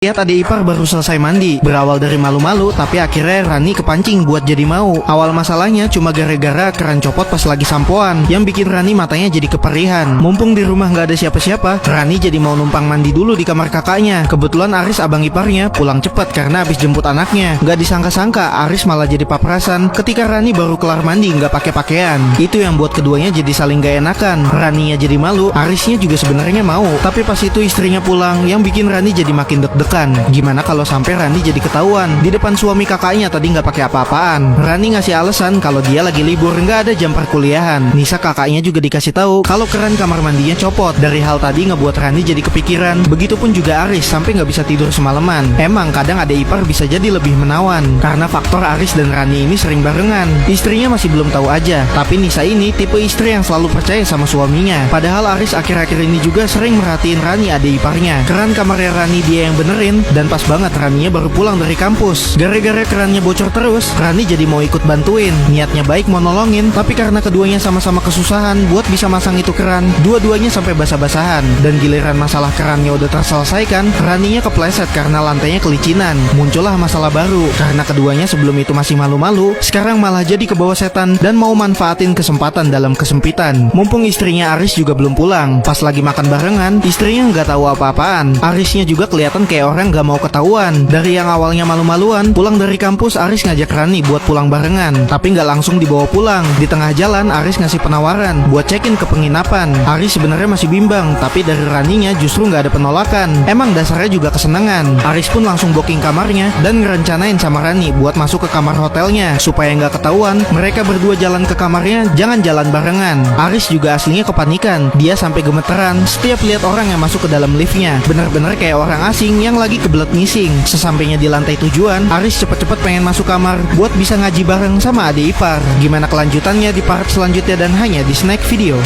Lihat adik ipar baru selesai mandi. Berawal dari malu-malu, tapi akhirnya Rani kepancing buat jadi mau. Awal masalahnya cuma gara-gara keran copot pas lagi sampoan, yang bikin Rani matanya jadi keperihan. Mumpung di rumah nggak ada siapa-siapa, Rani jadi mau numpang mandi dulu di kamar kakaknya. Kebetulan Aris abang iparnya pulang cepat karena habis jemput anaknya. Nggak disangka-sangka Aris malah jadi paparazan ketika Rani baru kelar mandi nggak pakai pakaian. Itu yang buat keduanya jadi saling gak enakan. Raninya jadi malu, Arisnya juga sebenarnya mau. Tapi pas itu istrinya pulang, yang bikin Rani jadi makin deg-degan. Gimana kalau sampai Rani jadi ketahuan di depan suami kakaknya tadi nggak pakai apa-apaan. Rani ngasih alasan kalau dia lagi libur, nggak ada jam perkuliahan. Nisa kakaknya juga dikasih tahu kalau keran kamar mandinya copot. Dari hal tadi ngebuat Rani jadi kepikiran. Begitupun juga Aris sampai nggak bisa tidur semalaman. Emang kadang adik ipar bisa jadi lebih menawan karena faktor Aris dan Rani ini sering barengan. Istrinya masih belum tahu aja, tapi Nisa ini tipe istri yang selalu percaya sama suaminya. Padahal Aris akhir-akhir ini juga sering merhatiin Rani adik iparnya. Keran kamarnya Rani dia yang benerin, dan pas banget Raninya baru pulang dari kampus. Gara-gara kerannya bocor terus, Rani jadi mau ikut bantuin. Niatnya baik mau nolongin, tapi karena keduanya sama-sama kesusahan buat bisa masang itu keran, dua-duanya sampai basah-basahan. Dan giliran masalah kerannya udah terselesaikan, Raninya kepleset karena lantainya kelicinan. Muncullah masalah baru, karena keduanya sebelum itu masih malu-malu, sekarang malah jadi kebawa setan dan mau manfaatin kesempatan dalam kesempitan. Mumpung istrinya Aris juga belum pulang, pas lagi makan barengan, istrinya nggak tahu apa-apaan. Arisnya juga kelihatan kayak orang gak mau ketahuan. Dari yang awalnya malu-maluan, pulang dari kampus Aris ngajak Rani buat pulang barengan, tapi gak langsung dibawa pulang. Di tengah jalan Aris ngasih penawaran buat check-in ke penginapan. Aris sebenarnya masih bimbang, tapi dari Raninya justru gak ada penolakan. Emang dasarnya juga kesenangan. Aris pun langsung booking kamarnya dan ngerencanain sama Rani buat masuk ke kamar hotelnya. Supaya gak ketahuan, mereka berdua jalan ke kamarnya, jangan jalan barengan. Aris juga aslinya kepanikan. Dia sampai gemeteran setiap lihat orang yang masuk ke dalam liftnya. Bener-bener kayak orang asing yang lagi kebelet ngising. Sesampainya di lantai tujuan, Aris cepet-cepet pengen masuk kamar buat bisa ngaji bareng sama adik ipar. Gimana kelanjutannya di part selanjutnya dan hanya di Snack Video.